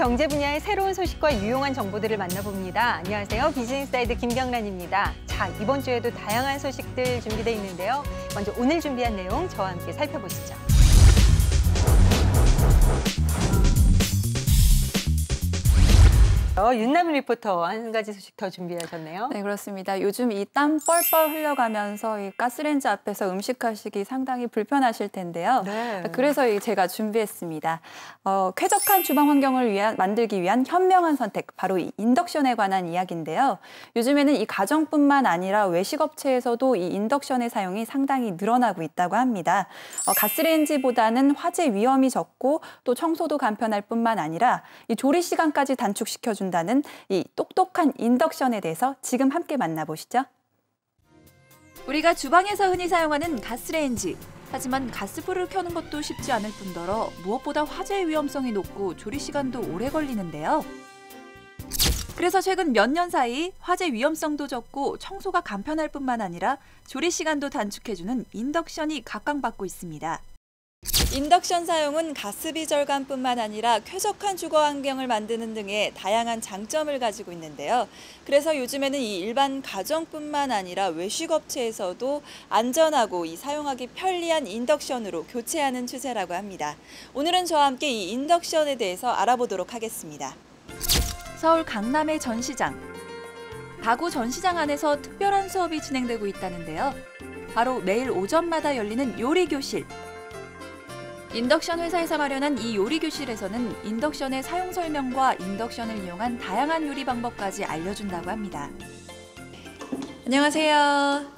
경제 분야의 새로운 소식과 유용한 정보들을 만나봅니다. 안녕하세요. 비즈니스사이드 김경란입니다. 자, 이번 주에도 다양한 소식들 준비되어 있는데요. 먼저 오늘 준비한 내용 저와 함께 살펴보시죠. 윤남 리포터 한 가지 소식 더 준비하셨네요. 네, 그렇습니다. 요즘 이 땀 뻘뻘 흘려가면서 이 가스레인지 앞에서 음식하시기 상당히 불편하실 텐데요. 네. 그래서 제가 준비했습니다. 쾌적한 주방 환경을 만들기 위한 현명한 선택, 바로 이 인덕션에 관한 이야기인데요. 요즘에는 이 가정뿐만 아니라 외식업체에서도 이 인덕션의 사용이 상당히 늘어나고 있다고 합니다. 가스레인지보다는 화재 위험이 적고 또 청소도 간편할 뿐만 아니라 이 조리 시간까지 단축시켜준다는 이 똑똑한 인덕션에 대해서 지금 함께 만나보시죠. 우리가 주방에서 흔히 사용하는 가스레인지. 하지만 가스불을 켜는 것도 쉽지 않을 뿐더러 무엇보다 화재의 위험성이 높고 조리 시간도 오래 걸리는데요. 그래서 최근 몇 년 사이 화재 위험성도 적고 청소가 간편할 뿐만 아니라 조리 시간도 단축해주는 인덕션이 각광받고 있습니다. 인덕션 사용은 가스비 절감뿐만 아니라 쾌적한 주거 환경을 만드는 등의 다양한 장점을 가지고 있는데요. 그래서 요즘에는 이 일반 가정뿐만 아니라 외식업체에서도 안전하고 사용하기 편리한 인덕션으로 교체하는 추세라고 합니다. 오늘은 저와 함께 이 인덕션에 대해서 알아보도록 하겠습니다. 서울 강남의 전시장. 가구 전시장 안에서 특별한 수업이 진행되고 있다는데요. 바로 매일 오전마다 열리는 요리교실. 인덕션 회사에서 마련한 이 요리교실에서는 인덕션의 사용 설명과 인덕션을 이용한 다양한 요리 방법까지 알려준다고 합니다. 안녕하세요.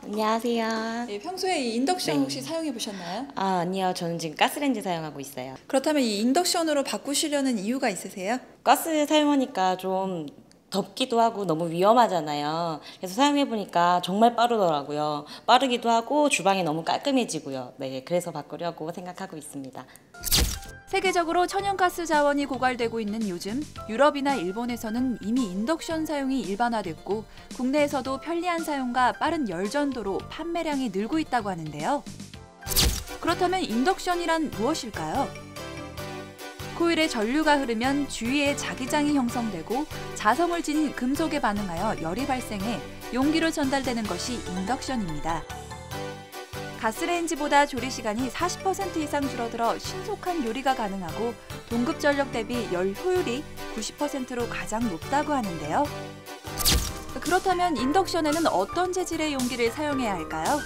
안녕하세요. 네, 평소에 이 인덕션 혹시 사용해 보셨나요? 아니요. 저는 지금 가스레인지 사용하고 있어요. 그렇다면 이 인덕션으로 바꾸시려는 이유가 있으세요? 가스 사용하니까 좀 덥기도 하고 너무 위험하잖아요. 그래서 사용해보니까 정말 빠르더라고요. 빠르기도 하고 주방이 너무 깔끔해지고요. 네, 그래서 바꾸려고 생각하고 있습니다. 세계적으로 천연가스 자원이 고갈되고 있는 요즘 유럽이나 일본에서는 이미 인덕션 사용이 일반화됐고 국내에서도 편리한 사용과 빠른 열전도로 판매량이 늘고 있다고 하는데요. 그렇다면 인덕션이란 무엇일까요? 코일에 전류가 흐르면 주위에 자기장이 형성되고 자성을 지닌 금속에 반응하여 열이 발생해 용기로 전달되는 것이 인덕션입니다. 가스레인지보다 조리 시간이 40% 이상 줄어들어 신속한 요리가 가능하고 동급 전력 대비 열 효율이 90%로 가장 높다고 하는데요. 그렇다면 인덕션에는 어떤 재질의 용기를 사용해야 할까요?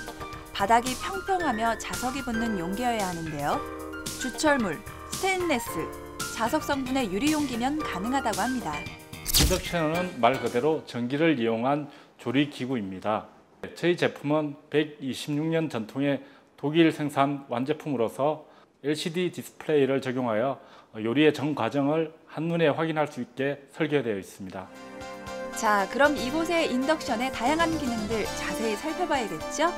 바닥이 평평하며 자석이 붙는 용기여야 하는데요. 주철물, 스테인레스, 자석 성분의 유리 용기면 가능하다고 합니다. 인덕션은 말 그대로 전기를 이용한 조리 기구입니다. 저희 제품은 126년 전통의 독일 생산 완제품으로서 LCD 디스플레이를 적용하여 요리의 전 과정을 한눈에 확인할 수 있게 설계되어 있습니다. 자, 그럼 이곳의 인덕션의 다양한 기능들 자세히 살펴봐야겠죠?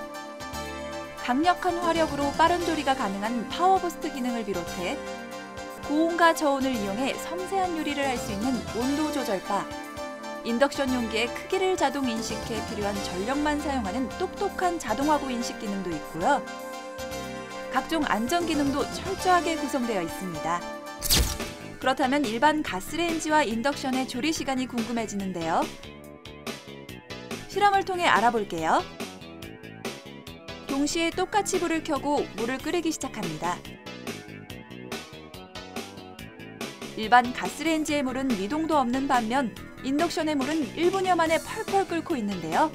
강력한 화력으로 빠른 조리가 가능한 파워부스트 기능을 비롯해 고온과 저온을 이용해 섬세한 요리를 할 수 있는 온도 조절바, 인덕션 용기의 크기를 자동 인식해 필요한 전력만 사용하는 똑똑한 자동화구 인식 기능도 있고요. 각종 안전 기능도 철저하게 구성되어 있습니다. 그렇다면 일반 가스레인지와 인덕션의 조리 시간이 궁금해지는데요. 실험을 통해 알아볼게요. 동시에 똑같이 불을 켜고 물을 끓이기 시작합니다. 일반 가스레인지의 물은 미동도 없는 반면 인덕션의 물은 1분여 만에 펄펄 끓고 있는데요.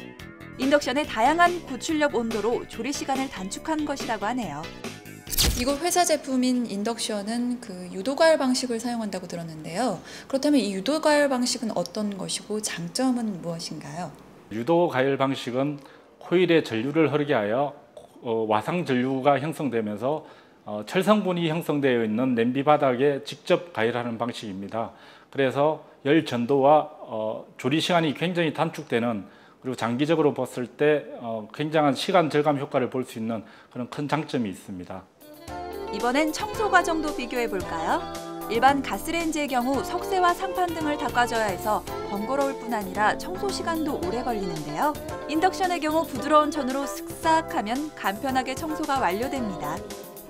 인덕션의 다양한 구출력 온도로 조리 시간을 단축한 것이라고 하네요. 이곳 회사 제품인 인덕션은 유도가열 방식을 사용한다고 들었는데요. 그렇다면 이 유도가열 방식은 어떤 것이고 장점은 무엇인가요? 유도 가열 방식은 코일에 전류를 흐르게 하여 와상 전류가 형성되면서 철성분이 형성되어 있는 냄비 바닥에 직접 가열하는 방식입니다. 그래서 열 전도와 조리 시간이 굉장히 단축되는, 그리고 장기적으로 봤을 때 굉장한 시간 절감 효과를 볼 수 있는 그런 큰 장점이 있습니다. 이번엔 청소 과정도 비교해 볼까요? 일반 가스레인지의 경우 석쇠와 상판 등을 닦아줘야 해서 번거로울 뿐 아니라 청소 시간도 오래 걸리는데요. 인덕션의 경우 부드러운 천으로 슥싹 하면 간편하게 청소가 완료됩니다.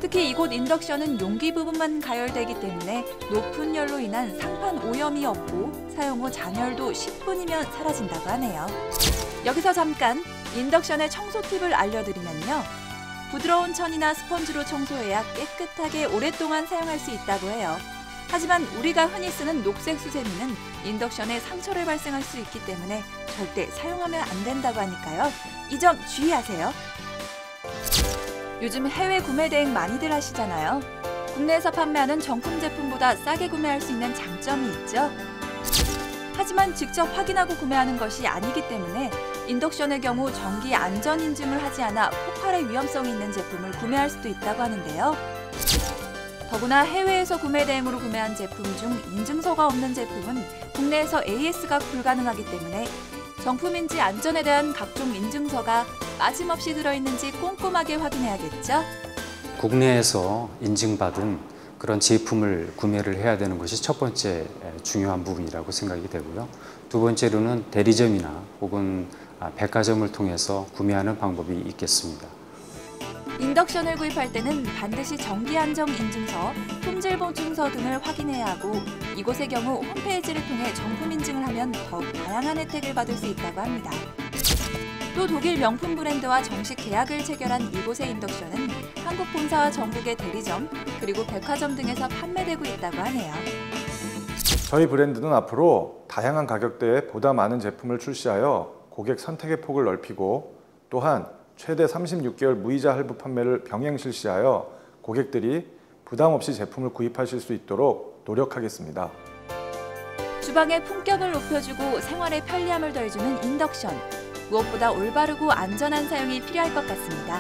특히 이곳 인덕션은 용기 부분만 가열되기 때문에 높은 열로 인한 상판 오염이 없고 사용 후 잔열도 10분이면 사라진다고 하네요. 여기서 잠깐 인덕션의 청소 팁을 알려드리면요. 부드러운 천이나 스펀지로 청소해야 깨끗하게 오랫동안 사용할 수 있다고 해요. 하지만 우리가 흔히 쓰는 녹색 수세미는 인덕션에 상처를 발생할 수 있기 때문에 절대 사용하면 안 된다고 하니까요. 이 점 주의하세요. 요즘 해외 구매 대행 많이들 하시잖아요. 국내에서 판매하는 정품 제품보다 싸게 구매할 수 있는 장점이 있죠. 하지만 직접 확인하고 구매하는 것이 아니기 때문에 인덕션의 경우 정기 안전 인증을 하지 않아 폭발의 위험성이 있는 제품을 구매할 수도 있다고 하는데요. 더구나 해외에서 구매 대행으로 구매한 제품 중 인증서가 없는 제품은 국내에서 AS가 불가능하기 때문에 정품인지 안전에 대한 각종 인증서가 빠짐없이 들어있는지 꼼꼼하게 확인해야겠죠. 국내에서 인증받은 그런 제품을 구매를 해야 되는 것이 첫 번째 중요한 부분이라고 생각이 되고요. 두 번째로는 대리점이나 혹은 백화점을 통해서 구매하는 방법이 있겠습니다. 인덕션을 구입할 때는 반드시 정기안정 인증서, 품질 보증서 등을 확인해야 하고 이곳의 경우 홈페이지를 통해 정품 인증을 하면 더욱 다양한 혜택을 받을 수 있다고 합니다. 또 독일 명품 브랜드와 정식 계약을 체결한 이곳의 인덕션은 한국 본사와 전국의 대리점, 그리고 백화점 등에서 판매되고 있다고 하네요. 저희 브랜드는 앞으로 다양한 가격대에 보다 많은 제품을 출시하여 고객 선택의 폭을 넓히고 또한 최대 36개월 무이자 할부 판매를 병행 실시하여 고객들이 부담 없이 제품을 구입하실 수 있도록 노력하겠습니다. 주방의 품격을 높여주고 생활의 편리함을 더해주는 인덕션. 무엇보다 올바르고 안전한 사용이 필요할 것 같습니다.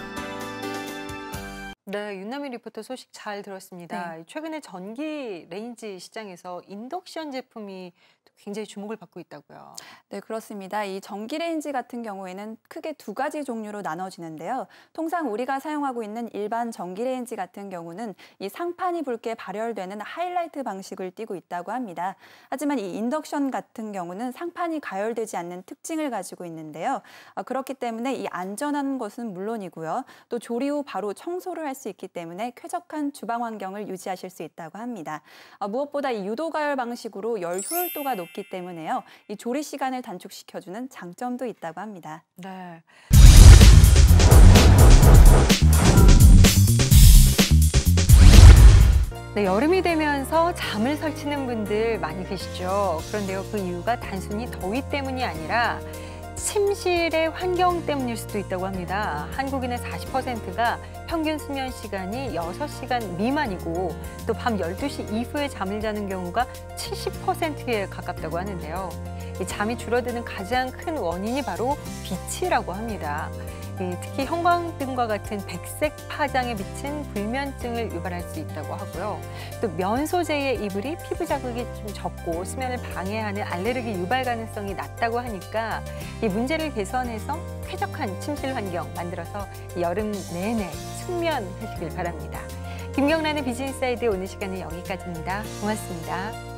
네, 윤남희 리포터 소식 잘 들었습니다. 네. 최근에 전기 레인지 시장에서 인덕션 제품이 굉장히 주목을 받고 있다고요. 네, 그렇습니다. 이 전기레인지 같은 경우에는 크게 두 가지 종류로 나눠지는데요. 통상 우리가 사용하고 있는 일반 전기레인지 같은 경우는 이 상판이 붉게 발열되는 하이라이트 방식을 띠고 있다고 합니다. 하지만 이 인덕션 같은 경우는 상판이 가열되지 않는 특징을 가지고 있는데요. 그렇기 때문에 이 안전한 것은 물론이고요. 또 조리 후 바로 청소를 할 수 있기 때문에 쾌적한 주방 환경을 유지하실 수 있다고 합니다. 무엇보다 이 유도 가열 방식으로 열 효율도가 높기 때문에요. 이 조리 시간을 단축시켜주는 장점도 있다고 합니다. 네. 네, 여름이 되면서 잠을 설치는 분들 많이 계시죠. 그런데요, 그 이유가 단순히 더위 때문이 아니라 침실의 환경 때문일 수도 있다고 합니다. 한국인의 40%가 평균 수면 시간이 6시간 미만이고 또 밤 12시 이후에 잠을 자는 경우가 70%에 가깝다고 하는데요. 이 잠이 줄어드는 가장 큰 원인이 바로 빛이라고 합니다. 특히 형광등과 같은 백색 파장에 비친 불면증을 유발할 수 있다고 하고요. 또 면 소재의 이불이 피부 자극이 좀 적고 수면을 방해하는 알레르기 유발 가능성이 낮다고 하니까 이 문제를 개선해서 쾌적한 침실 환경 만들어서 여름 내내 숙면하시길 바랍니다. 김경란의 비즈니스사이드 오늘 시간은 여기까지입니다. 고맙습니다.